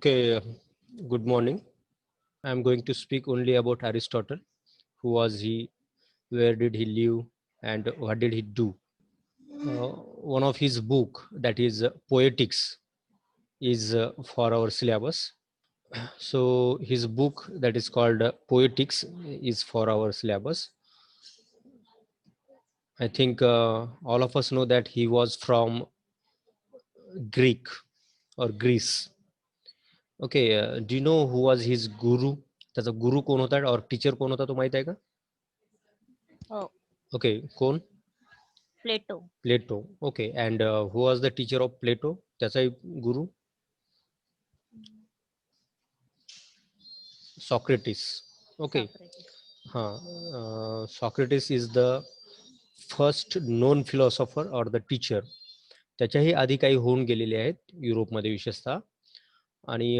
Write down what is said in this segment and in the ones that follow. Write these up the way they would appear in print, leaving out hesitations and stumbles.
Okay, good morning. I'm going to speak only about Aristotle. Who was he? Where did he live? And what did he do? One of his book, that is Poetics, is for our syllabus. So his book that is called Poetics is for our syllabus. I think all of us know that he was from Greek or Greece. Okay, do you know who was his guru? त्याचा गुरु कोण होता और teacher कोण होता तो माहित आहे का? Oh, ओके, कोण? Plato. Plato. Okay, and who was the teacher of Plato? त्याचा गुरु सॉक्रेटिस. Okay, Socrates. हां, Socrates is the first known philosopher और द टीचर. त्याच्याही आधी काही होऊन गेलेले आहेत युरोपमध्ये विशेषतः. आणि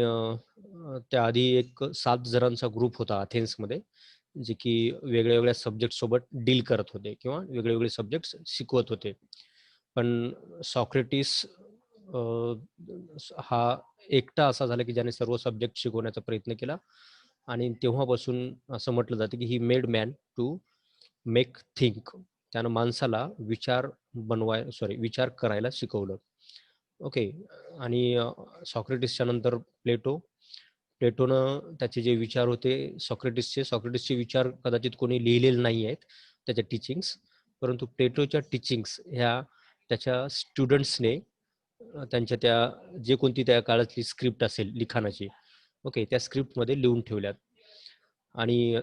त्याआधी एक 7 जणांचा ग्रुप होता अथेन्समध्ये, जे की वेगळ्या वेगळ्या सब्जेक्ट सोबत डील करत होते किंवा वेगवेगळे सब्जेक्ट शिकवत होते. पण सॉक्रेटिस हा एकटा असा झाला की ज्याने सर्व सब्जेक्ट शिकवण्याचा प्रयत्न केला. आणि तेव्हापासून असं म्हटलं जातं की he made man to make think. त्यानं माणसाला विचार करायला शिकवलं. ओके. आणि सॉक्रेटिसच्या नंतर प्लेटोनं त्याचे जे विचार होते सॉक्रेटिसचे विचार कदाचित कोणी लिहिलेले नाही आहेत त्याच्या टीचिंग्स, परंतु प्लेटोच्या टीचिंग्स ह्या त्याच्या स्टुडंट्सने त्यांच्या त्या जे कोणती त्या काळातली स्क्रिप्ट असेल लिखाणाची, ओके, त्या स्क्रिप्टमध्ये लिहून ठेवल्यात. आणि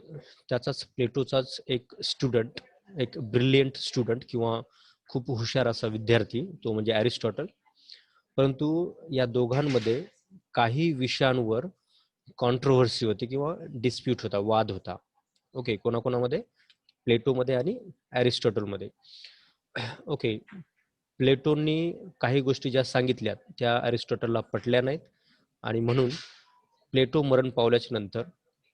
त्याचाच प्लेटोचाच एक स्टुडंट, एक ब्रिलियंट स्टुडंट किंवा खूप हुशार असा विद्यार्थी, तो म्हणजे ॲरिस्टॉटल. परंतु या दोघांमध्ये काही विषयांवर कॉन्ट्रोव्हर्सी होती किंवा डिस्प्यूट होता, वाद होता. ओके, कोणाकोणामध्ये? प्लेटोमध्ये आणि ॲरिस्टॉटलमध्ये. ओके, प्लेटोनी काही गोष्टी ज्या सांगितल्यात त्या ॲरिस्टॉटलला पटल्या नाहीत आणि म्हणून प्लेटो मरण पावल्याच्या नंतर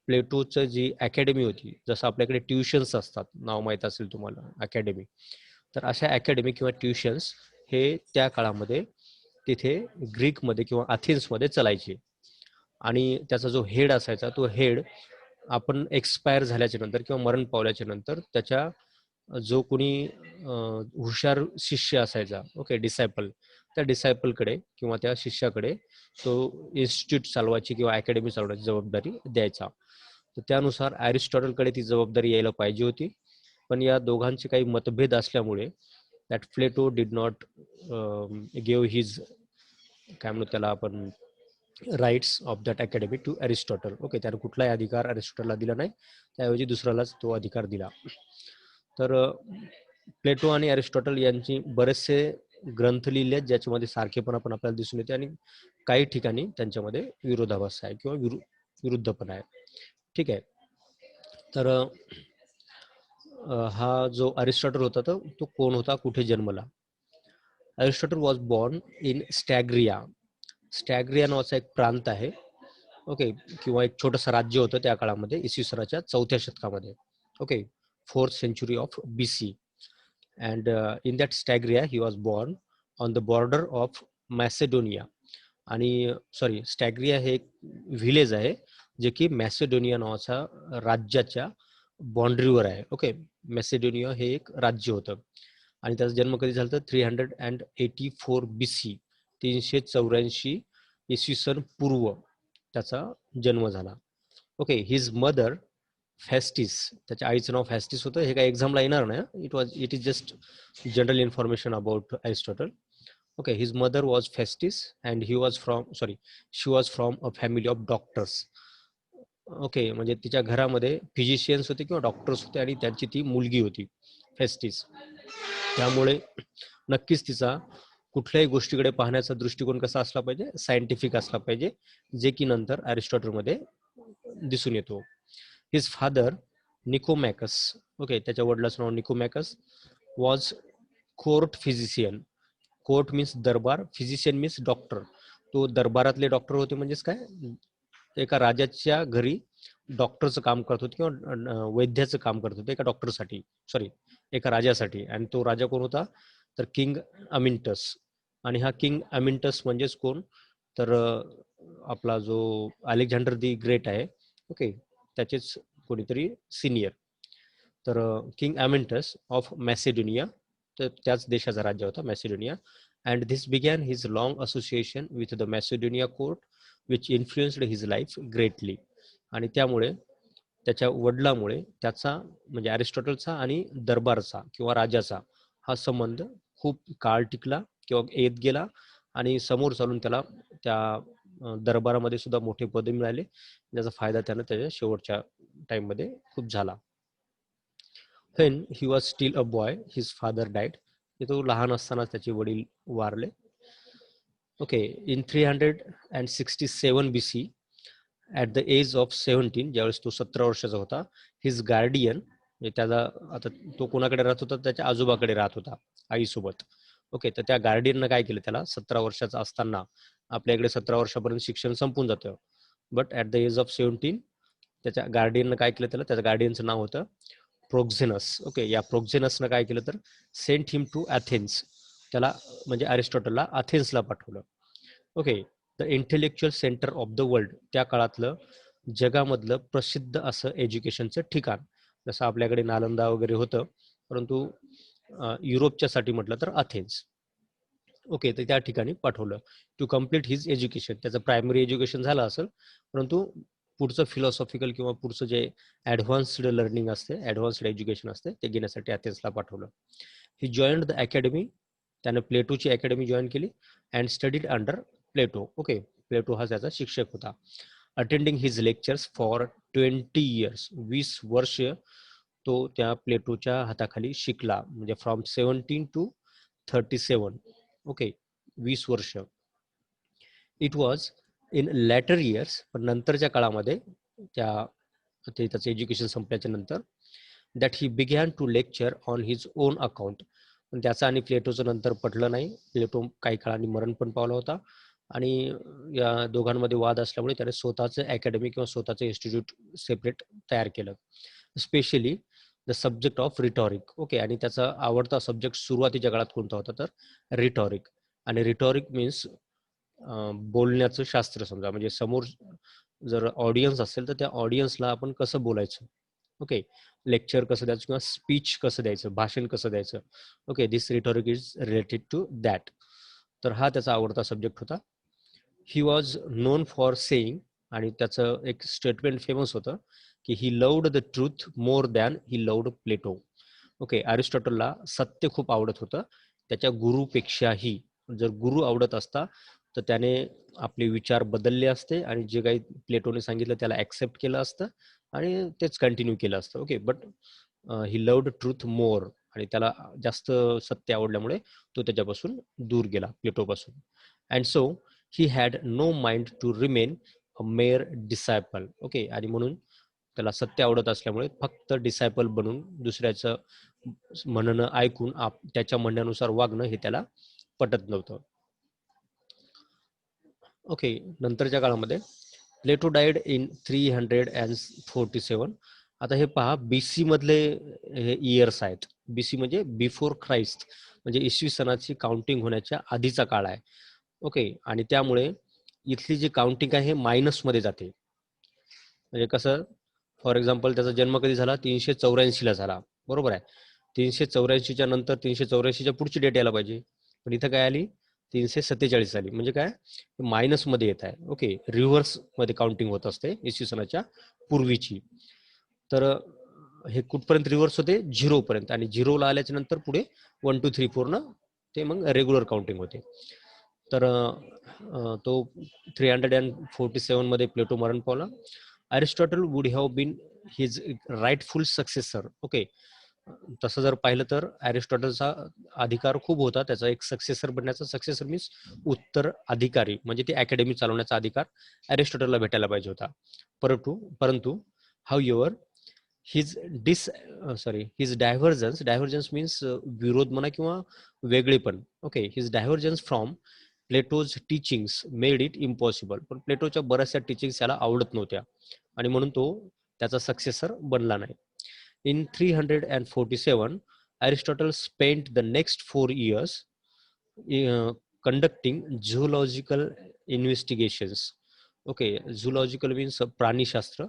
प्लेटोचं जी अकॅडमी होती, जसं आपल्याकडे ट्युशन्स असतात, नाव माहीत असेल तुम्हाला अकॅडमी, तर अशा अकॅडमी किंवा ट्युशन्स हे त्या काळामध्ये तिथे ग्रीकमध्ये किंवा अथेन्समध्ये चालायचे. आणि त्याचा जो हेड असायचा तो हेड आपण एक्सपायर झाल्याच्या नंतर किंवा मरण पावल्याच्या नंतर त्याच्या जो कोणी हुशार शिष्य असायचा, ओके, डिसायपल, त्या डिसायपलकडे किंवा त्या शिष्याकडे तो इन्स्टिट्यूट चालवायची किंवा अकॅडमी चालवायची जबाबदारी द्यायचा. तर त्यानुसार ॲरिस्टॉटलकडे ती जबाबदारी यायला पाहिजे होती. पण या दोघांचे काही मतभेद असल्यामुळे that Plato did not give his, काय म्हणू त्याला आपण, rights of that academy to Aristotle. Okay, त्याने कुठलाही अधिकार ॲरिस्टॉटलला दिला नाही, त्याऐवजी दुसऱ्यालाच तो अधिकार दिला. तर प्लेटो आणि ॲरिस्टॉटल यांची बरेचसे ग्रंथ लिहिले आहेत ज्याच्यामध्ये सारखेपणा पण आपल्याला दिसून येते आणि काही ठिकाणी त्यांच्यामध्ये विरोधाभास आहे किंवा विरुद्ध पण आहे. ठीक आहे. तर हा जो ॲरिस्टॉटल होता तर तो कोण होता, कुठे जन्मला? Aristotle was born in Stagira. Stagira नावाचा एक प्रांत आहे, ओके, किंवा एक छोटंसं राज्य होतं त्या काळामध्ये, इसवी सनाच्या 4थ्या शतकामध्ये. Okay, 4th century of BC. And in that Stagria he was born on the border of Macedonia. आणि सॉरी, स्टॅग्रिया हे एक व्हिलेज आहे जे की मॅसेडोनिया नावाच्या राज्याच्या बाँड्रीवर आहे. ओके, मॅसेडोनिया हे एक राज्य होतं आणि त्याचा जन्म कधी झाला तर 384 BC, 384 इसवी सन पूर्व त्याचा जन्म झाला. ओके, हिज मदर फॅस्टिस, त्याच्या आईचं नाव फॅस्टिस होतं. हे काय एक्झामला येणार नाही, it is just general information about Aristotle. Okay, his mother was Phaestis and she was from a family of doctors. Okay, म्हणजे तिच्या घरामध्ये फिजिशियन्स होते किंवा डॉक्टर्स होते आणि त्यांची ती मुलगी होती फॅस्टिस. त्यामुळे नक्कीच तिचा कुठल्याही गोष्टीकडे पाहण्याचा दृष्टिकोन कसा असला पाहिजे, सायंटिफिक असला पाहिजे, जे की नंतर ॲरिस्टॉटलमध्ये दिसून येतो. हिज फादर निकोमॅकस, ओके, त्याच्या वडिलाचं नाव Nicomachus, was court physician. Court means दरबार, फिजिशियन मीन्स डॉक्टर. तो दरबारातले डॉक्टर होते, म्हणजेच काय, एका राजाच्या घरी डॉक्टरचं काम करत होते किंवा वैद्याचं काम करत होते एका डॉक्टरसाठी, सॉरी, एका राजासाठी. आणि तो राजा कोण होता तर किंग अमिंटस. आणि हा किंग अमिंटस म्हणजेच कोण तर आपला जो अलेक्झांडर दी ग्रेट आहे, ओके, त्याचेच कोणीतरी सिनियर. तर किंग ॲमेंटस ऑफ मॅसेडोनिया, तर त्याच देशाचा राज्य होता Macedonia. And this begin his long association with the Macedonia court which influenced his life greatly. आणि त्यामुळे त्याच्या वडिलामुळे त्याचा म्हणजे अरिस्टॉटलचा आणि दरबारचा किंवा राजाचा हा संबंध खूप काळ टिकला किंवा येत गेला, आणि समोर चालून त्याला त्या दरबारामध्ये सुद्धा मोठे पद मिळाले, ज्याचा फायदा त्यानं त्याच्या शेवटच्या टाइममध्ये खूप झाला. When he was still a boy, his father died. तो लहान असतानाच त्याचे वडील वारले. Okay, in 367 BC, at the age of 17, ज्यावेळेस तो 17 वर्षाचा होता, हिज गार्डियन म्हणजे त्याला आता तो कोणाकडे राहत होता, त्याच्या आजोबाकडे राहत होता आईसोबत. ओके, तर त्या गार्डियननं काय केलं, त्याला 17 वर्षाचा असताना, आपल्याकडे 17 वर्षापर्यंत शिक्षण संपून जातं, but at the age of 17 त्याच्या गार्डियननं काय केलं, त्याला त्याच्या गार्डियनचं नाव होतं प्रोक्झेनस. ओके, या प्रोक्झेनसनं काय केलं तर सेंट हिम टू ॲथेन्स, त्याला म्हणजे अरिस्टॉटलला अथेन्सला पाठवलं. Okay, the intellectual centre of the world, त्या काळातलं जगामधलं प्रसिद्ध असं एज्युकेशनचं ठिकाण, जसं आपल्याकडे नालंदा वगैरे होतं, परंतु युरोपच्यासाठी म्हटलं तर अथेन्स. ओके, तर त्या ठिकाणी पाठवलं टू कम्प्लीट हिज एज्युकेशन. त्याचं प्रायमरी एज्युकेशन झालं असेल, परंतु पुढचं फिलॉसॉफिकल किंवा पुढचं जे ॲडव्हान्स्ड लर्निंग असते, ॲडव्हान्स्ड एज्युकेशन असते, ते घेण्यासाठी अथेन्सला पाठवलं. ही जॉईन्ड द अकॅडमी, त्यानं प्लेटोची अकॅडमी जॉईन केली, and studied under Plato. Okay, Plato हा त्याचा शिक्षक होता. Attending his lectures for 20 years, 20 वर्ष तो त्या प्लेटोच्या हाताखाली शिकला, म्हणजे फ्रॉम 17 to 37. ओके, 20 वर्ष. It was in later years, पण नंतरच्या काळामध्ये ते त्याचं एज्युकेशन संपल्याच्या नंतर, that he began to lecture on his own account. पण त्याचं आणि प्लेटोचं नंतर पटलं नाही. प्लेटो काही काळाने मरण पण पावला होता, आणि या दोघांमध्ये वाद असल्यामुळे त्याने स्वतःचं अकॅडमी किंवा स्वतःचं इन्स्टिट्यूट सेपरेट तयार केलं, specially the subject of rhetoric. Okay, आणि त्याचा आवडता सब्जेक्ट सुरुवातीच्या काळात कोणता होता तर रिटॉरिक. आणि रिटॉरिक मीन्स बोलण्याचं शास्त्र. समजा म्हणजे समोर जर ऑडियन्स असेल तर त्या ऑडियन्सला आपण कसं बोलायचं, ओके, लेक्चर कसं द्यायचं किंवा स्पीच कसं द्यायचं, भाषण कसं द्यायचं. Okay, this rhetoric is related to that. तर हा त्याचा आवडता सब्जेक्ट होता. He was known for saying, आणि त्याचं एक स्टेटमेंट फेमस होतं की he loved the truth more than he loved Plato. Okay, अरिस्टॉटलला सत्य खूप आवडत होतं, त्याच्या गुरुपेक्षाही. जर गुरु आवडत असता तर त्याने आपले विचार बदलले असते, आणि जे काही प्लेटोने सांगितलं त्याला ॲक्सेप्ट केलं असतं, आणि तेच कंटिन्यू केलं असतं. Okay, but he loved truth more, आणि त्याला जास्त सत्य आवडल्यामुळे तो त्याच्यापासून दूर गेला, प्लेटोपासून. And so he had no mind to remain a mere disciple. Okay, आणि म्हणून त्याला सत्य आवडत असल्यामुळे फक्त डिसायपल बनून दुसऱ्याचं म्हणणं ऐकून त्याच्या म्हणण्यानुसार वागणं हे त्याला पटत नव्हतं. ओके, नंतरच्या काळामध्ये प्लेटो डायड इन 347. आता हे पहा, BC मधले हे इयर्स आहेत. BC म्हणजे बिफोर ख्राइस्ट, म्हणजे इसवी सनाची काउंटिंग होण्याच्या आधीचा काळ आहे. ओके, आणि त्यामुळे इथली जी काउंटिंग आहे हे मायनसमध्ये जाते. म्हणजे कसं, फॉर एक्झाम्पल त्याचा जन्म कधी झाला, 384ला झाला, बरोबर आहे. 384च्या नंतर 384च्या पुढची डेट यायला पाहिजे, पण इथं काय आली, 347 आली. म्हणजे काय, मायनसमध्ये येत आहे. ओके, रिव्हर्समध्ये काउंटिंग होत असते इसवी सनाच्या पूर्वीची. तर हे कुठपर्यंत रिव्हर्स होते, 0 पर्यंत, आणि 0ला आल्याच्या नंतर पुढे 1 2 3 4 ते मग रेग्युलर काउंटिंग होते. तर तो 347 मध्ये प्लेटो मरण पावला. Aristotle would have been his rightful successor. Okay, तसं जर पाहिलं तर अरिस्टॉटलचा अधिकार खूप होता, त्याचा एक सक्सेसर बनण्याचा. सक्सेसर मीन्स उत्तर अधिकारी, म्हणजे ती अकॅडमी चालवण्याचा अधिकार अरिस्टॉटलला भेटायला पाहिजे होता. परंतु how ever his divergence means विरोध म्हणा किंवा वेगळेपण. Okay, his divergence from Plato's teachings made it impossible. पण प्लेटोच्या बऱ्याचशा टीचिंग्स त्याला आवडत नव्हत्या, आणि म्हणून तो त्याचा सक्सेसर बनला नाही. In 347 Aristotle spent the next 4 years conducting zoological investigations. Okay. Zoological means प्राणीशास्त्र.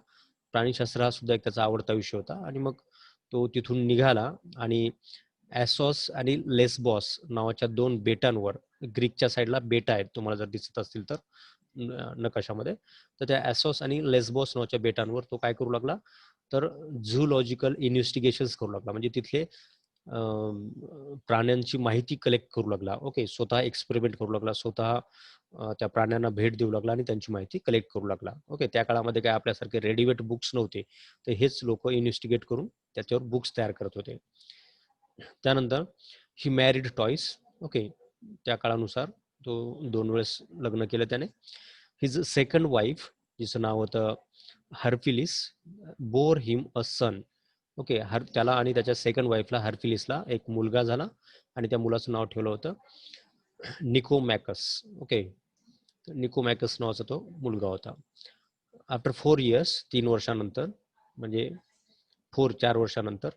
प्राणीशास्त्र हा सुद्धा एक त्याचा आवडता विषय होता. आणि मग तो तिथून निघाला आणि ॲसॉस आणि लेस्बॉस नावाच्या 2 बेटांवर, ग्रीकच्या साईडला बेट आहेत तुम्हाला जर दिसत असतील तर नकाशामध्ये, तर त्या ॲसॉस आणि लेस्बॉस नावाच्या बेटांवर तो काय करू लागला, तर झूलॉजिकल इन्व्हेस्टिगेशन्स करू लागला. म्हणजे तिथले प्राण्यांची माहिती कलेक्ट करू लागला. ओके. स्वतः एक्सपेरिमेंट करू लागला, स्वतः त्या प्राण्यांना भेट देऊ लागला आणि त्यांची माहिती कलेक्ट करू लागला. ओके. त्या काळामध्ये काय आपल्यासारखे रेडीमेड बुक्स नव्हते, तर हेच लोक इन्व्हेस्टिगेट करून त्याच्यावर बुक्स तयार करत होते. त्यानंतर ही मॅरिड टॉईस. ओके. त्या काळानुसार तो 2 वेळेस लग्न केलं त्याने. हिज सेकंड वाईफ, जिचं नाव होतं हर्फिलिस, bore him a sun. Okay. त्याला आणि त्याच्या सेकंड वाईफला हर्फिलिसला एक मुलगा झाला आणि त्या मुलाचं नाव ठेवलं होतं निकोमॅकस. ओके. निकोमॅकस नावाचा तो मुलगा होता. आफ्टर 4 इयर्स, 3 वर्षानंतर, म्हणजे 4 वर्षानंतर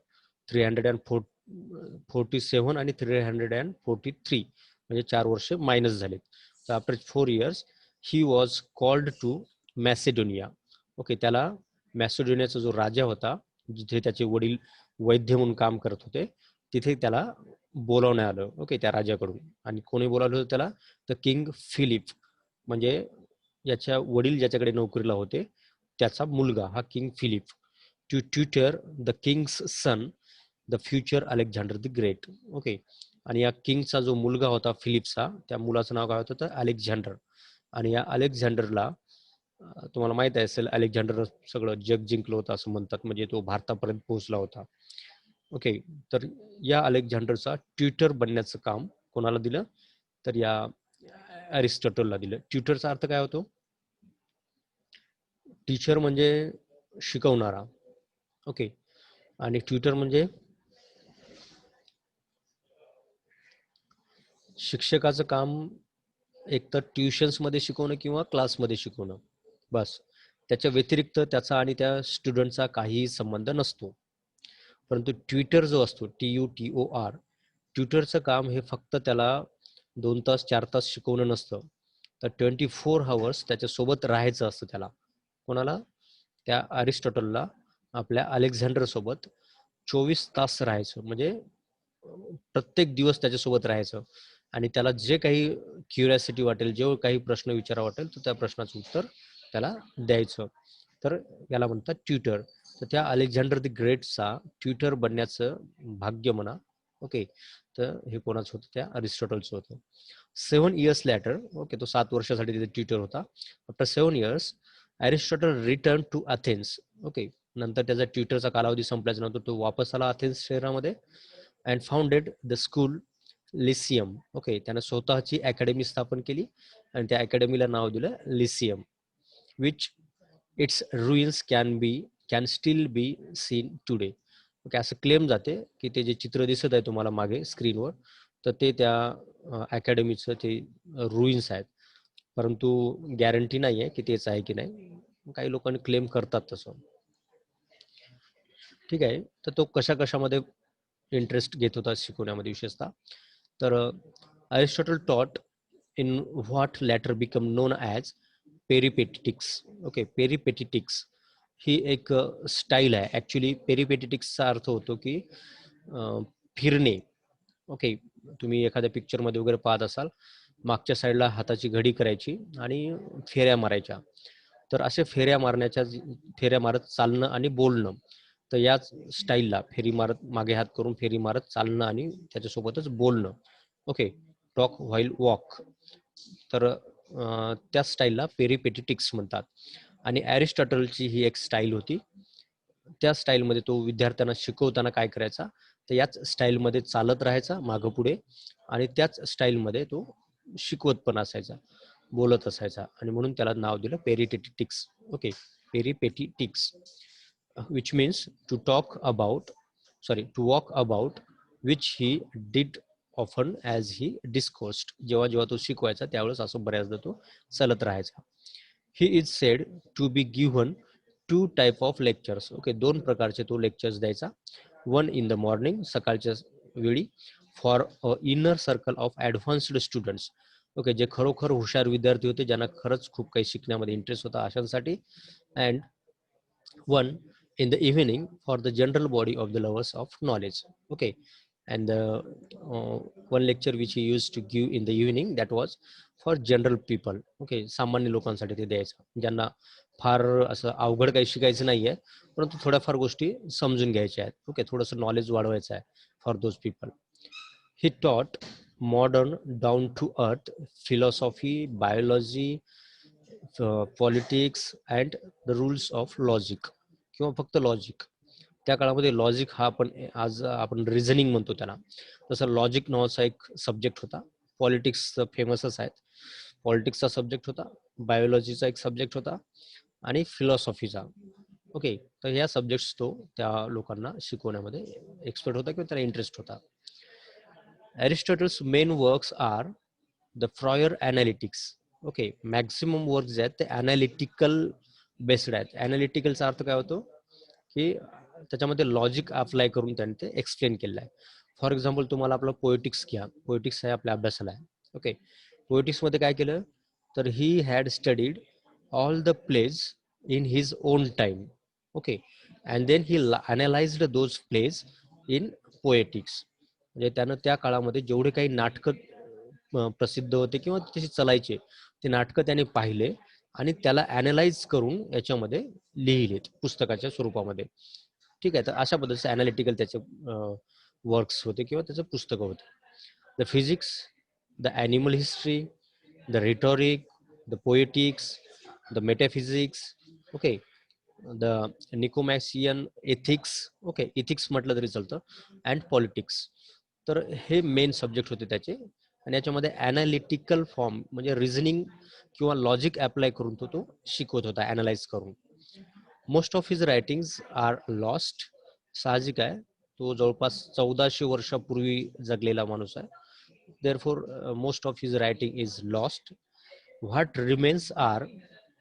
347 आणि 343 म्हणजे 4 वर्ष मायनस झालेत. तर after 4 years he was called to Macedonia. Okay. त्याला मॅसेडोनियाचा जो राजा होता, जिथे त्याचे वडील वैद्य म्हणून काम करत होते, तिथे त्याला बोलावण्यात आलं. ओके. त्या राजाकडून. आणि कोणी बोलावलं होतं त्याला? तर किंग फिलिप, म्हणजे याच्या वडील ज्याच्याकडे नोकरीला होते त्याचा मुलगा हा king Philip, to tutor the king's son, the future Alexander the great. Okay. आणि या किंगचा जो मुलगा होता फिलिपचा, त्या मुलाचं नाव काय होतं तर अलेक्झांडर. आणि या अलेक्झांडरला तुम्हाला माहित असेल, अलेक्झांडर सगळं जग जिंकलं होतं असं म्हणतात, म्हणजे तो भारतापर्यंत पोहोचला होता. ओके. तर या अलेक्झांडरचा ट्युटर बनण्याचं काम कोणाला दिलं, तर या अरिस्टॉटलला दिलं. ट्युटरचा अर्थ काय होतो? टीचर म्हणजे शिकवणारा. ओके. आणि ट्युटर म्हणजे शिक्षकाचं काम एक तर ट्युशन्समध्ये शिकवणं किंवा क्लासमध्ये शिकवणं, बस. त्याच्या व्यतिरिक्त त्याचा आणि त्या स्टुडंटचा काहीही संबंध नसतो. परंतु ट्युटर जो असतो, TUTOR, ट्युटरचं काम हे फक्त त्याला 2 तास 4 तास शिकवणं नसतं, तर 24 हावर्स त्याच्यासोबत राहायचं असतं त्याला. कोणाला? त्या अरिस्टॉटलला आपल्या अलेक्झांडर सोबत 24 तास राहायचं, म्हणजे प्रत्येक दिवस त्याच्यासोबत राहायचं. आणि त्याला जे काही क्युरिओसिटी वाटेल, जे काही प्रश्न विचारावा वाटेल, तर त्या प्रश्नाचं उत्तर त्याला द्यायचं. तर याला म्हणतात ट्युटर. तर त्या अलेक्झांडर द ग्रेटचा ट्युटर बनण्याचं भाग्य म्हणा. ओके. तर हे कोणाचं होतं? त्या अरिस्टॉटलचं होतं. 7 इयर्स लॅटर. ओके. तो 7 वर्षासाठी तिथे ट्युटर होता. After 7 years Aristotle return to Athens. Okay. नंतर त्याचा ट्युटरचा कालावधी संपल्याच्या नंतर तो वापस आला अथेन्स शहरामध्ये and founded the school Lyceum. Okay. त्यानं स्वतःची अकॅडमी स्थापन केली आणि त्या अकॅडमीला नाव दिलं Lyceum, which its ruins can still be seen today. Okay. असं क्लेम जाते की ते जे चित्र दिसत आहे तुम्हाला मागे स्क्रीनवर, तर ते त्या अकॅडमीचं ते रुइन्स आहेत. परंतु गॅरंटी नाही आहे की तेच आहे की नाही. काही लोकांनी क्लेम करतात तसं. ठीक आहे. तर तो कशामध्ये इंटरेस्ट घेत होता शिकवण्यामध्ये विशेषतः? तर Aristotle taught in what later become known as peripatetics. Okay. Peripatetics ही एक स्टाईल आहे. ॲक्च्युली पेरिपेटिटिक्सचा अर्थ होतो की फिरणे. ओके. तुम्ही एखाद्या पिक्चरमध्ये वगैरे पाहत असाल, मागच्या साईडला हाताची घडी करायची आणि फेऱ्या मारायच्या. तर असे फेऱ्या मारत चालणं आणि बोलणं. तर याच स्टाईलला फेरी मारत, मागे हात करून फेरी मारत चालणं आणि त्याच्यासोबतच बोलणं. ओके. Talk while walk. तर त्या स्टाईलला पेरिपेटिटिक्स म्हणतात. आणि अरिस्टॉटलची ही एक स्टाईल होती. त्या स्टाईलमध्ये तो विद्यार्थ्यांना शिकवताना काय करायचा, तर याच स्टाईलमध्ये चालत राहायचा मागं पुढे आणि त्याच स्टाईलमध्ये तो शिकवत पण असायचा, बोलत असायचा. आणि म्हणून त्याला नाव दिलं पेरिपेटिटिक्स. Okay. पेरिपेटिटिक्स, which means to talk about, to walk about, which he did often as he discoursed. जेव्हा जेव्हा तो शिकवायचा त्यावेळेस असं बऱ्याचदा तो चालत राहायचा. He is said to be given 2 type of lectures. Okay. 2 प्रकारचे तो लेक्चर्स द्यायचा. वन इन द मॉर्निंग, सकाळच्या वेळी, for inner circle of advanced students. Okay, जे खरोखर हुशार विद्यार्थी होते, ज्यांना खरंच खूप काही शिकण्यामध्ये इंटरेस्ट होता अशांसाठी. And one in the evening for the general body of the lovers of knowledge. Okay, and the uh, one lecture which he used to give in the evening, that was for general people. Okay, सामान्य लोकांसाठी ते द्यायचं, ज्यांना फार असं अवघड काही शिकायचं नाहीये, परंतु थोड्याफार गोष्टी समजून घ्यायच्या आहेत. ओके, थोडंसं नॉलेज वाढवायचं आहे for those people. He taught modern down to earth philosophy, biology, politics and the rules of logic, किंवा फक्त लॉजिक. त्या काळामध्ये लॉजिक हा आपण आज आपण रिझनिंग म्हणतो त्याला, तसं लॉजिक नावाचा एक सब्जेक्ट होता. पॉलिटिक्स फेमसच आहेत, पॉलिटिक्सचा सब्जेक्ट होता, बायोलॉजीचा एक सब्जेक्ट होता आणि फिलॉसॉफीचा. ओके, तर ह्या सब्जेक्ट्स तो त्या लोकांना शिकवण्यामध्ये एक्सपर्ट होता किंवा त्याला इंटरेस्ट होता. Aristotle's main works are the Friar Analytics. Okay, maximum work जे आहेत ते अनालिटिकल बेस्ड आहेत. अनालिटिकलचा अर्थ काय होतो, की त्याच्यामध्ये लॉजिक अप्लाय करून त्यांनी ते एक्सप्लेन केलेलं आहे. फॉर एक्झाम्पल, तुम्हाला आपलं पोएटिक्स घ्या, पोएटिक्स हे आपल्या अभ्यासाला आहे. ओके, पोएटिक्समध्ये काय केलं, तर he had studied all the plays in his own time. Okay, and then he analysed those plays in poetics. म्हणजे त्यानं त्या काळामध्ये जेवढे काही नाटकं प्रसिद्ध होते किंवा तसे चलायचे, ते नाटकं त्याने पाहिले आणि त्याला ॲनालाइज करून याच्यामध्ये लिहिलेत पुस्तकाच्या स्वरूपामध्ये. ठीक आहे, तर अशा पद्धतीचे ॲनालिटिकल त्याचे वर्क्स होते किंवा त्याचं पुस्तकं होते. The physics, the animal history, the rhetoric, the poetics, the metaphysics. Okay, the Nicomachean ethics. Okay, ethics म्हटलं तरी चालतं, अँड पॉलिटिक्स. तर हे मेन सब्जेक्ट होते त्याचे, आणि याच्यामध्ये ॲनालिटिकल फॉर्म म्हणजे रिझनिंग किंवा लॉजिक अप्लाय करून तो शिकवत होता, ॲनालाइज करून. Most of his writings are lost. साहजिक आहे, तो जवळपास 1400 वर्षापूर्वी जगलेला माणूस आहे. Therefore most of his writing is lost. What remains are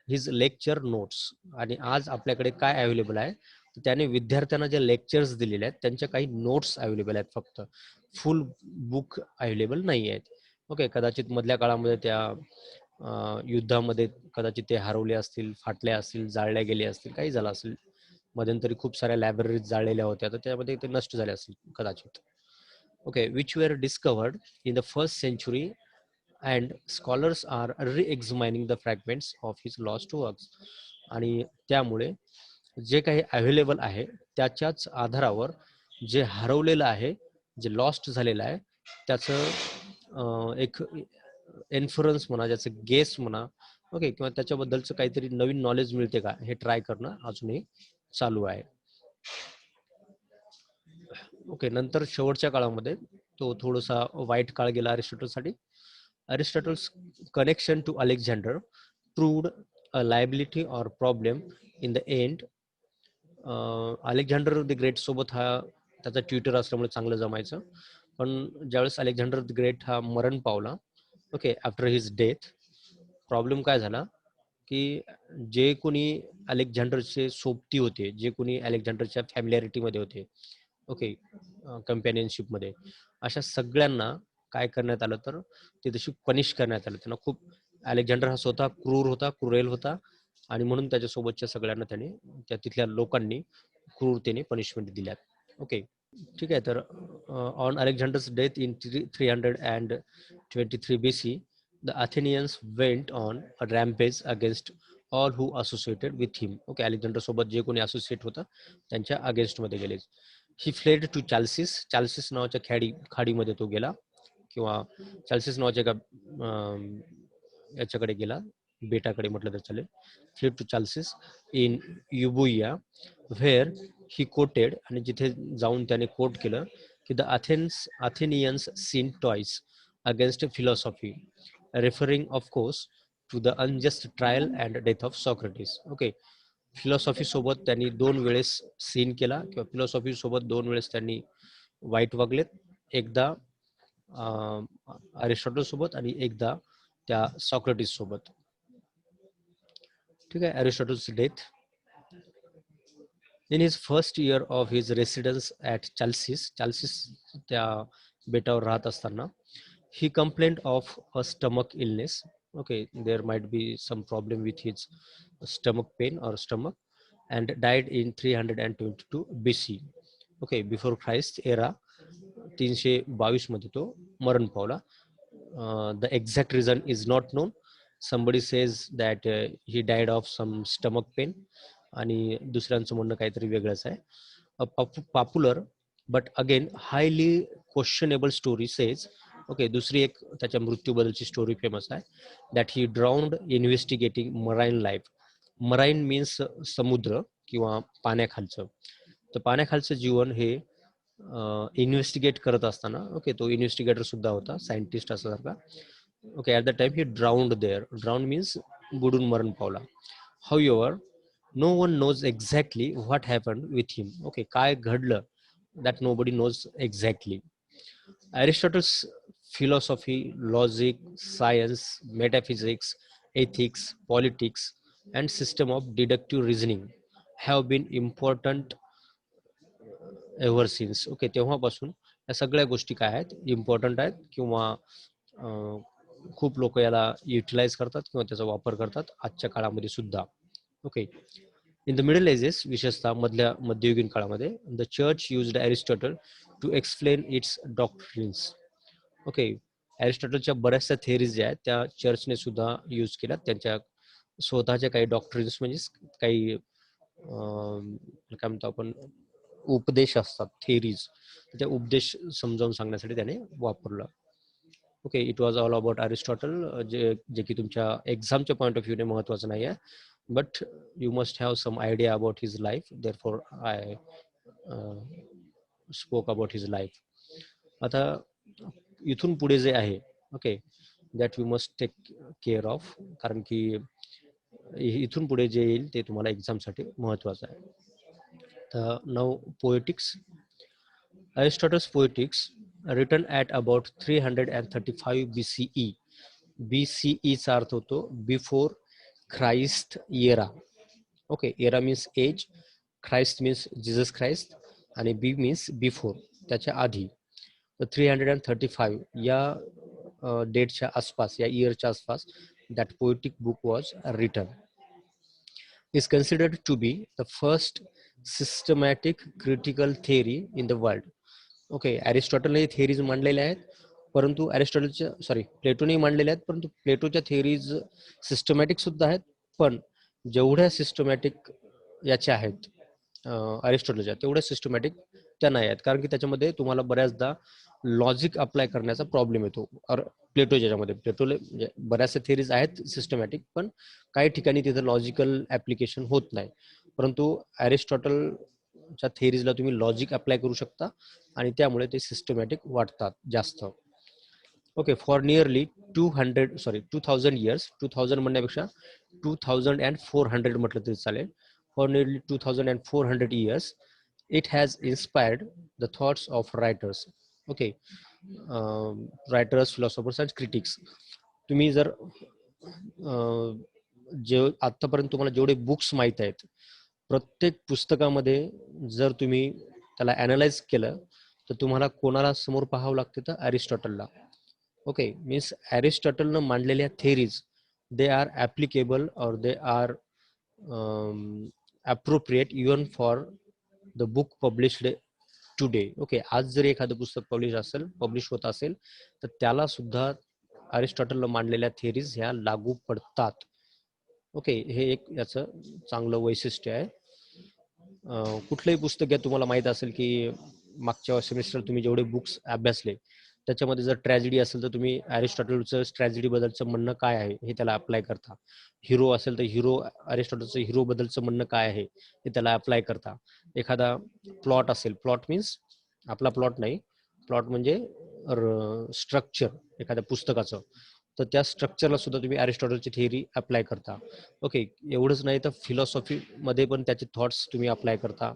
his lecture notes. आणि आज आपल्याकडे काय अवेलेबल आहे, तर त्याने विद्यार्थ्यांना जे लेक्चर्स दिलेले आहेत त्यांच्या काही नोट्स अवेलेबल आहेत, फक्त फुल बुक अवेलेबल नाही आहेत. ओके, कदाचित मधल्या काळामध्ये त्या युद्धामध्ये कदाचित ते हरवले असतील, फाटले असतील, जाळल्या गेले असतील, काही झालं असेल. मध्यंतरी खूप साऱ्या लायब्ररीज जाळलेल्या होत्या, तर त्यामध्ये ते नष्ट झाले असतील कदाचित. Okay, which were discovered in the first century and scholars are reexamining the fragments of his lost works. आणि त्यामुळे जे काही अवेलेबल आहे त्याच्याच आधारावर जे हरवलेलं आहे, जे लॉस्ट झालेलं आहे, त्याचं एक इन्फ्लुअन्स म्हणा, ज्याचं गेस म्हणा, ओके, किंवा त्याच्याबद्दलचं काहीतरी नवीन नॉलेज मिळते का हे ट्राय करणं अजूनही चालू आहे. ओके, नंतर शेवटच्या काळामध्ये तो थोडासा वाईट काळ गेला अरिस्टॉटलसाठी. Aristotle's connection to Alexander proved a liability or problem in the end. Alexander the great सोबत हा त्याचा ट्विटर असल्यामुळे चांगलं जमायचं, पण ज्यावेळेस अलेक्झांडर द ग्रेट हा मरण पावला, okay, after his death, problem काय झाला, की जे कोणी अलेक्झांडरचे सोबती होते, जे कोणी अलेक्झांडरच्या फॅमिलॅरिटीमध्ये होते, ओके, कंपॅनियनशिपमध्ये, अशा सगळ्यांना काय करण्यात आलं, तर ते तशी पनिश करण्यात आलं. त्यांना खूप, अलेक्झांडर हा स्वतः क्रूर होता, क्रुएल होता, आणि म्हणून त्याच्यासोबतच्या सगळ्यांना त्याने, त्या तिथल्या लोकांनी क्रूरतेने पनिशमेंट दिल्यात. ओके, ठीक आहे. तर on Alexander's death in 323 BC, the Athenians went on a rampage against all who associated with him. Okay, Alexander सोबत जे कोणी असोसिएट होतं त्यांच्या अगेन्स्टमध्ये गेले. ही फ्लेड टू चाल्सिस. चाल्सिस नावाच्या खाडीमध्ये तो गेला, किंवा चाल्सिस नावाच्या एका याच्याकडे गेला, बेटाकडे म्हटलं तर चालेल. Fled to Chalcis in Euboea, where he quoted, आणि जिथे जाऊन त्याने कोट केलं की the Athenians sin twice against philosophy, referring of course to the unjust trial and death of Socrates. Okay, philosophy सोबत त्यांनी 2 वेळेस सीन केला, किंवा फिलॉसॉफी सोबत 2 वेळेस त्यांनी वाईट वागलेत. एकदा अरिस्टॉटल सोबत आणि एकदा त्या सॉक्रेटिस सोबत. ठीक आहे. अरिस्टॉटलची death. In his first year of his residence at Chalcis, Chalcis त्या बेटावर राहत असताना, He complained of a stomach illness. Okay, there might be some problem with his stomach pain or stomach, and died in 322 BC. Okay, before Christ era. 322 मध्ये तो मरण पावला. The exact reason is not known. Somebody says that he died of some stomach pain, आणि दुसऱ्यांचं म्हणणं काहीतरी वेगळंच आहे. A popular but again highly questionable story says, okay, दुसरी एक त्याच्या मृत्यूबद्दलची स्टोरी फेमस आहे, that he drowned investigating marine life. Marine means समुद्र किंवा पाण्याखालचं. तर पाण्याखालचं जीवन हे इन्व्हेस्टिगेट करत असताना, ओके, तो इन्व्हेस्टिगेटर सुद्धा होता, सायंटिस्ट असल्यासारखा. Okay, at the time he drowned there. Drowned means बुडून मरण पावला. However no one knows exactly what happened with him. Okay, काय घडलं that nobody knows exactly. Aristotle's philosophy, logic, science, metaphysics, ethics, politics, and system of deductive reasoning have been important ever since. Okay, तेव्हापासून या सगळ्या गोष्टी काय आहेत, important आहेत, किंवा खूप लोक याला युटिलाइज करतात किंवा त्याचा वापर करतात आजच्या काळामध्ये सुद्धा. Okay, in the middle ages, विशेषतः मध्ययुगीन काळामध्ये, the church used Aristotle to explain its doctrines. Okay, एरिस्टॉटलच्या बऱ्याचशा थेरीज ज्या आहेत त्या चर्चने सुद्धा यूज केल्या. त्यांच्या स्वतःच्या काही डॉक्ट्रिन्स म्हणजे काही काय म्हणतो आपण, उपदेश असतात, थेरीज, त्या उपदेश समजावून सांगण्यासाठी त्याने वापरलं. Okay, it was all about Aristotle, जे की तुमच्या एक्झामच्या पॉईंट ऑफ व्ह्यूने महत्वाचं नाही आहे, but you must have some idea about his life. Therefore I spoke about his life. आता इथून पुढे जे आहे, okay, that you must take care of, कारण की इथून पुढे जे येईल ते तुम्हाला एक्झामसाठी महत्वाचं आहे. तर now poetics. Aristotle's poetics, written at about 335 BCE. BCE चा अर्थ होतो before Christ era. Okay, era means age, Christ means Jesus Christ, आणि बी मीन्स बिफोर, त्याच्या आधी. तर 335 या डेटच्या आसपास, या इयरच्या आसपास, that poetic book was written. is considered to be the first systematic critical theory in the world. Okay, अरिस्टॉटलने थेरीज मांडलेल्या आहेत, परंतु प्लेटोने मांडलेल्या आहेत, परंतु प्लेटोच्या थेरीज सिस्टमॅटिक सुद्धा आहेत, पण जेवढ्या सिस्टमॅटिक याच्या आहेत अरिस्टॉटलच्या, तेवढ्या सिस्टमॅटिक त्या नाही आहेत, कारण की त्याच्यामध्ये तुम्हाला बऱ्याचदा लॉजिक अप्लाय करण्याचा प्रॉब्लेम येतो. प्लेटोले म्हणजे बऱ्याचशा थेरीज आहेत सिस्टमॅटिक, पण काही ठिकाणी तिथं लॉजिकल ऍप्लिकेशन होत नाही. परंतु अरिस्टॉटलच्या थेरीजला तुम्ही लॉजिक अप्लाय करू शकता, आणि त्यामुळे ते सिस्टमॅटिक वाटतात जास्त. ओके, फॉर नियरली 2000 इयर्स, 2000 म्हणण्यापेक्षा 2400 म्हटलं तरी चालेल, for nearly 2400 years it has inspired the thoughts of writers. Okay, writers, philosophers and critics. तुम्ही जर जे आतापर्यंत तुम्हाला जेवढे बुक्स माहित आहेत, प्रत्येक पुस्तकामध्ये जर तुम्ही त्याला अनालाइज केलं, तर तुम्हाला कोणाला समोर पाहावं लागते, तर अरिस्टॉटलला. ओके, मीन्स अरिस्टॉटलनं मांडलेल्या थेरीज, दे आर ॲप्लिकेबल और they are appropriate even for the book published today. Okay, आज जर एखादं पुस्तक पब्लिश होत असेल, तर त्याला सुद्धा अरिस्टॉटलनं मांडलेल्या थेरीज ह्या लागू पडतात. ओके, हे एक याचं चांगलं वैशिष्ट्य आहे. कुठलंही पुस्तक घ्या, तुम्हाला माहित असेल की मागच्या सेमिस्टर तुम्ही जेवढे बुक्स अभ्यासले, त्याच्यामध्ये जर ट्रॅजेडी असेल तर तुम्ही अरिस्टॉटलचं ट्रॅजेडी बद्दलचं म्हणणं काय आहे हे त्याला अप्लाय करता. हिरो असेल तर अरिस्टॉटलचं हिरो बद्दलचं म्हणणं काय आहे हे त्याला अप्लाय करता. एखादा प्लॉट असेल, प्लॉट मीन्स आपला प्लॉट नाही, प्लॉट म्हणजे स्ट्रक्चर एखाद्या पुस्तकाचं, तर त्या स्ट्रक्चरला सुद्धा तुम्ही अरिस्टॉटलची थिअरी अप्लाय करता. ओके, एवढंच नाही तर फिलॉसॉफीमध्ये पण त्याचे थॉट्स तुम्ही अप्लाय करता.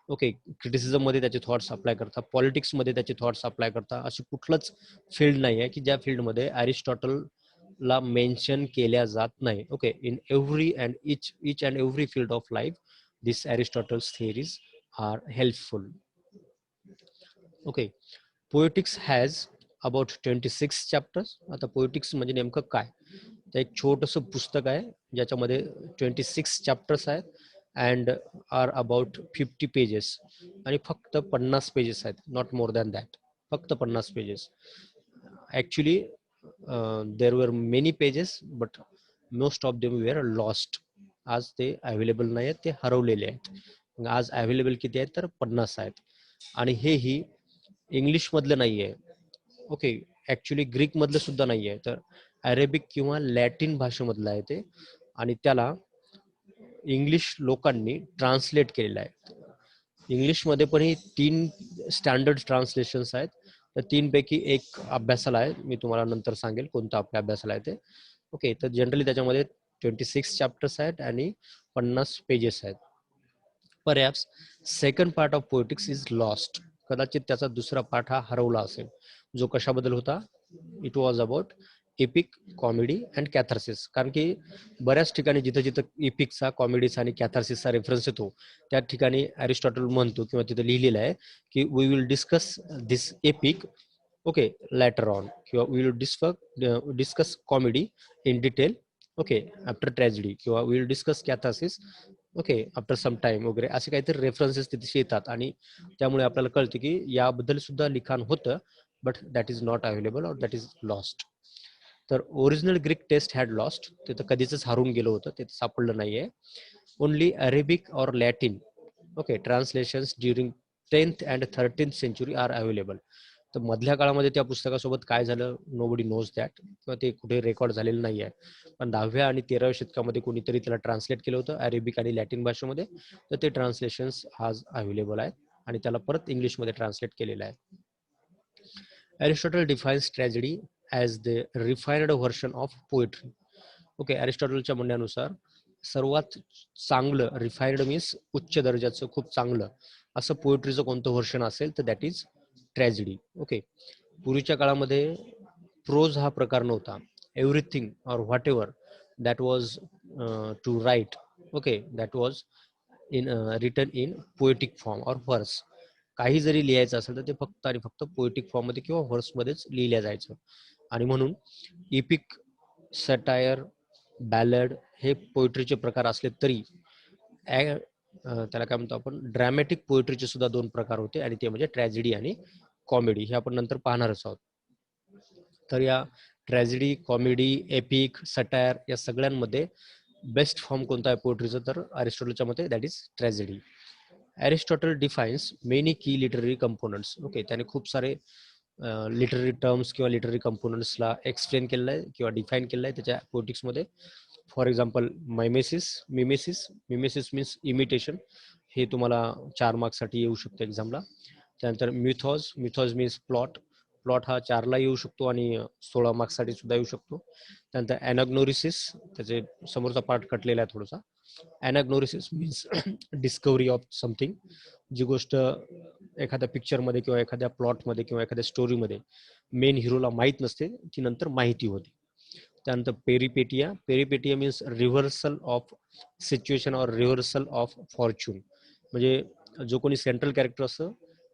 ओके, क्रिटिसिझममध्ये त्याचे थॉट्स अप्लाय करता, पॉलिटिक्समध्ये त्याचे थॉट्स अप्लाय करता. अशी कुठलंच फील्ड नाही आहे की ज्या फील्डमध्ये अरिस्टॉटलला मेन्शन केल्या जात नाही. Okay, in every and each and every field of life this Aristotle's theories are helpful. Okay, poetics has about 26 chapters. आता पोएटिक्स म्हणजे नेमकं काय, तर एक छोटंसं पुस्तक आहे ज्याच्यामध्ये 26 चॅप्टर्स आहेत अँड आर अबाउट 50 पेजेस, आणि फक्त 50 पेजेस आहेत, नॉट मोर दॅन दॅट, फक्त 50 pages. Actually there were many pages but most of them were lost. आज ते अवेलेबल नाही आहेत, ते हरवलेले आहेत. मग आज अवेलेबल किती आहेत तर 50 आहेत. आणि हेही इंग्लिशमधलं नाही आहे, ओके, ॲक्च्युली ग्रीकमधलं सुद्धा नाही आहे, तर अरेबिक किंवा लॅटिन भाषेमधलं आहे ते, आणि त्याला इंग्लिश लोकांनी ट्रान्सलेट केलेलं आहे. इंग्लिशमध्ये पण ही 3 स्टँडर्ड ट्रान्सलेशन्स आहेत. तर 3 पैकी एक अभ्यासाला आहे, मी तुम्हाला नंतर सांगेल कोणतं आपल्या अभ्यासाला आहे ते. ओके, तर जनरली त्याच्यामध्ये 26 चॅप्टर्स आहेत आणि 50 पेजेस आहेत. Perhaps second part of poetics is lost. कदाचित त्याचा दुसरा पार्ट हा हरवला असेल, जो कशाबद्दल होता, it was about epic, comedy and catharsis. कारण की बऱ्याच ठिकाणी जिथं जिथं एपिकचा, कॉमेडीचा आणि कॅथार्सिसचा रेफरन्स येतो, त्या ठिकाणी अरिस्टॉटल म्हणतो किंवा तिथं लिहिलेलं आहे की we will discuss this epic, okay, later on, किंवा we will discuss comedy in detail, okay, after tragedy, किंवा we will discuss catharsis, okay, after some time, वगैरे असे काहीतरी रेफरन्सेस तिथे येतात. आणि त्यामुळे आपल्याला कळतं की याबद्दल सुद्धा लिखाण होतं, but that is not available or that is lost. तर original Greek text had lost, ते तर कधीच हरून गेलं होतं, ते सापडलं नाहीये. Only Arabic or Latin, okay, translations during 10th and 13th century are available. तर मधल्या काळामध्ये त्या पुस्तकासोबत काय झालं, नोबडी नोज दॅट, किंवा ते कुठे रेकॉर्ड झालेलं नाही आहे. पण 10व्या आणि 13व्या शतकामध्ये कोणीतरी त्याला ट्रान्सलेट केलं होतं अरेबिक आणि लॅटिन भाषेमध्ये, तर ते ट्रान्सलेशन्स आज अवेलेबल आहेत आणि त्याला परत इंग्लिशमध्ये ट्रान्सलेट केलेलं आहे. Aristotle defines tragedy as the refined version of poetry. Okay, अरिस्टॉटलच्या म्हणण्यानुसार सर्वात चांगलं, रिफाईन्ड मीन्स उच्च दर्जाचं, खूप चांगलं असं पोएट्रीचं कोणतं व्हर्शन असेल तर दॅट इज ट्रॅजेडी. ओके, पूर्वीच्या काळामध्ये प्रोज हा प्रकार नव्हता. Everything or whatever that was to write, okay, that was in written in poetic form or verse. काही जरी लिहायचं असेल तर ते फक्त आणि फक्त पोएटिक फॉर्ममध्ये किंवा व्हर्समध्येच लिहिल्या जायचं. आणि म्हणून इपिक, सटायर, बॅलड हे पोएट्रीचे प्रकार असले तरी त्याला काय म्हणतो आपण, ड्रॅमॅटिक पोएट्रीचे सुद्धा 2 प्रकार होते, आणि ते म्हणजे ट्रॅजेडी आणि कॉमेडी. हे आपण नंतर पाहणारच आहोत. तर या ट्रॅजेडी, कॉमेडी, एपिक, सटायर या सगळ्यांमध्ये बेस्ट फॉर्म कोणता आहे पोएट्रीचा, तर अरिस्टॉटलच्या मते that is tragedy. Aristotle defines many key literary components. Okay, त्याने खूप सारे लिटररी टर्म्स किंवा लिटररी कंपोनंट्सला एक्सप्लेन केलेलं आहे किंवा डिफाईन केलेलं आहे त्याच्या पोएटिक्समध्ये. For example mimesis. Mimesis means imitation, हे तुम्हाला 4 मार्क्ससाठी येऊ शकतं एक्झामला. त्यानंतर मिथॉज मीन्स प्लॉट. प्लॉट हा 4ला येऊ शकतो आणि 16 मार्क्ससाठी सुद्धा येऊ शकतो. त्यानंतर ॲनाग्नोरिसिस, त्याचे समोरचा पार्ट कटलेला आहे थोडासा. ॲनाग्नोरिसिस मीन्स डिस्कवरी ऑफ समथिंग, जी गोष्ट एखाद्या पिक्चरमध्ये किंवा एखाद्या प्लॉटमध्ये किंवा एखाद्या स्टोरीमध्ये मेन हिरोला माहीत नसते, ती नंतर माहिती होते. त्यानंतर peripeteia means reversal of situation or reversal of fortune, म्हणजे जो कोणी सेंट्रल कॅरेक्टर असतं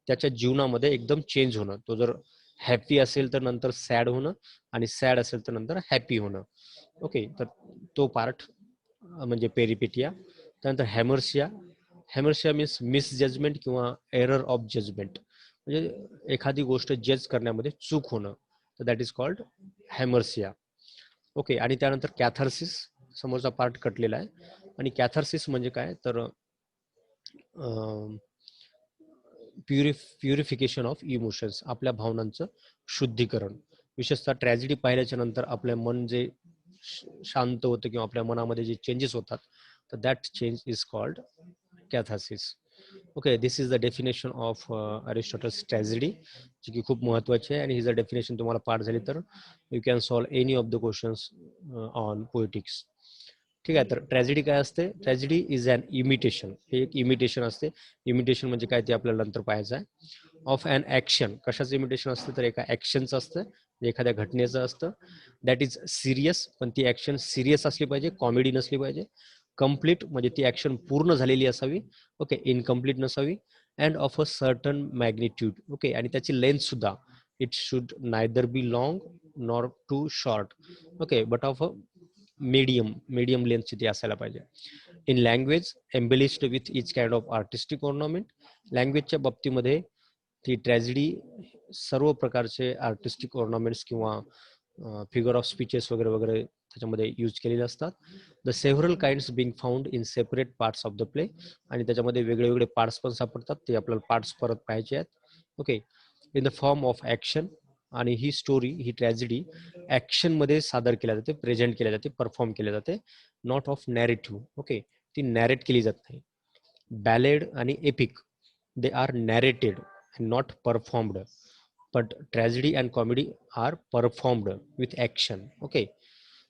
त्याच्या जीवनामध्ये एकदम चेंज होणं. तो जर हॅपी असेल तर नंतर सॅड होणं, आणि सॅड असेल तर नंतर हॅपी होणं. ओके, तर तो पार्ट म्हणजे पेरिपेटिया. त्यानंतर हॅमर्शिया मीन्स मिसजजमेंट किंवा एरर ऑफ जजमेंट, म्हणजे एखादी गोष्ट जज करण्यामध्ये चूक होणं, तर दॅट इज कॉल्ड हॅमर्शिया. ओके, आणि त्यानंतर कॅथार्सिस, समोरचा पार्ट कटलेला आहे. आणि कॅथार्सिस म्हणजे काय तर प्युरिफिकेशन ऑफ इमोशन्स, आपल्या भावनांचं शुद्धीकरण. विशेषतः ट्रॅजेडी पाहिल्याच्या नंतर आपलं मन जे शांत होतं किंवा आपल्या मनामध्ये जे चेंजेस होतात, तर that change is called catharsis. Okay, this is the definition of Aristotle's tragedy, जी की खूप महत्त्वाची आहे. आणि ही जर डेफिनेशन तुम्हाला पाठ झाली तर you can solve any of the questions on poetics. ठीक आहे, तर ट्रॅजेडी काय असते, ट्रॅजेडी इज अन इमिटेशन, हे एक इमिटेशन असते. इमिटेशन म्हणजे काय ते आपल्याला नंतर पाहायचं आहे. ऑफ अन ॲक्शन, कशाचं इमिटेशन असतं तर एका ॲक्शनचं असतं, एखाद्या घटनेचं असतं. दॅट इज सिरियस, पण ती ॲक्शन सिरियस असली पाहिजे, कॉमेडी नसली पाहिजे. कंप्लीट म्हणजे ती ॲक्शन पूर्ण झालेली असावी, ओके, इनकम्प्लीट नसावी. And of a certain magnitude, okay, आणि त्याची लेंथ सुद्धा it should neither be long nor too short, okay, but of a medium लेंथची ती असायला पाहिजे. In language embellished with each kind of artistic ornament. लँग्वेजच्या बाबतीमध्ये ती ट्रॅजेडी सर्व प्रकारचे आर्टिस्टिक ऑर्नामेंट्स किंवा फिगर ऑफ स्पीचेस वगैरे वगैरे त्याच्यामध्ये यूज केलेले असतात. The several kinds being found in separate parts of the play. आणि त्याच्यामध्ये वेगळे वेगळे पार्ट्स पण सापडतात, ते आपल्याला पार्ट्स परत पाहायचे आहेत. Okay, in the form of action. आणि ही स्टोरी, ही ट्रॅजेडी ॲक्शनमध्ये सादर केल्या जाते, प्रेझेंट केल्या जाते, परफॉर्म केल्या जाते, नॉट ऑफ नॅरेटिव्ह. ओके, ती नॅरेट केली जात नाही. बॅलेड आणि epic they are narrated and not performed, but tragedy and comedy are performed with action. Okay,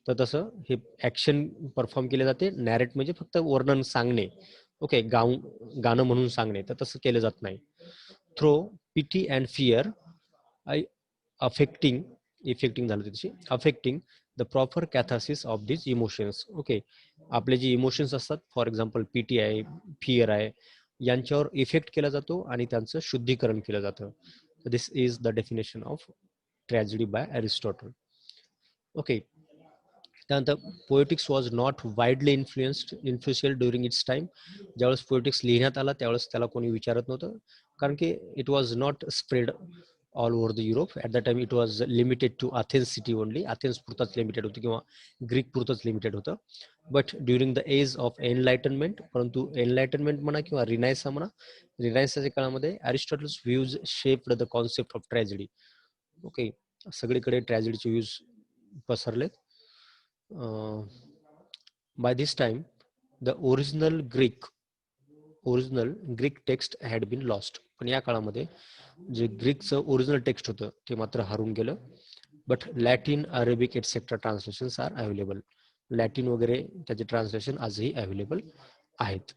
तर तसं हे ॲक्शन परफॉर्म केले जाते, नॅरेट म्हणजे फक्त वर्णन सांगणे, ओके, गाणं म्हणून सांगणे, तर तसं केलं जात नाही. Through pity and fear effecting झालं त्याची, affecting the proper catharsis of this emotions. Okay, आपले जे इमोशन्स असतात, फॉर एक्झाम्पल पीटी आहे, फिअर आहे, यांच्यावर इफेक्ट केला जातो आणि त्यांचं शुद्धीकरण केलं जातं. This is the definition of tragedy by Aristotle. Okay, त्यानंतर Poetics was not widely influential during its time. ज्यावेळेस पोएटिक्स लिहिण्यात आला त्यावेळेस त्याला कोणी विचारत नव्हतं, कारण की it was not spread all over the Europe. At the time it was limited to Athens city only. Athens पुरताच लिमिटेड होतं किंवा ग्रीक पुरतंच लिमिटेड होतं. But during the age of enlightenment, परंतु एनलायटनमेंट म्हणा किंवा रिनायसा म्हणा, रिनायसाच्या काळामध्ये Aristotle's views shaped the concept of tragedy. Okay, सगळीकडे ट्रॅजेडीचे व्ह्यूज पसरलेत. By this time, the original Greek text had been lost. पण या काळामध्ये जे ग्रीकचं ओरिजिनल टेक्स्ट होतं ते मात्र हरून गेलं. But Latin, Arabic etcetera translations are available. Latin वगैरे त्याचे ट्रान्सलेशन आजही अवेलेबल आहेत.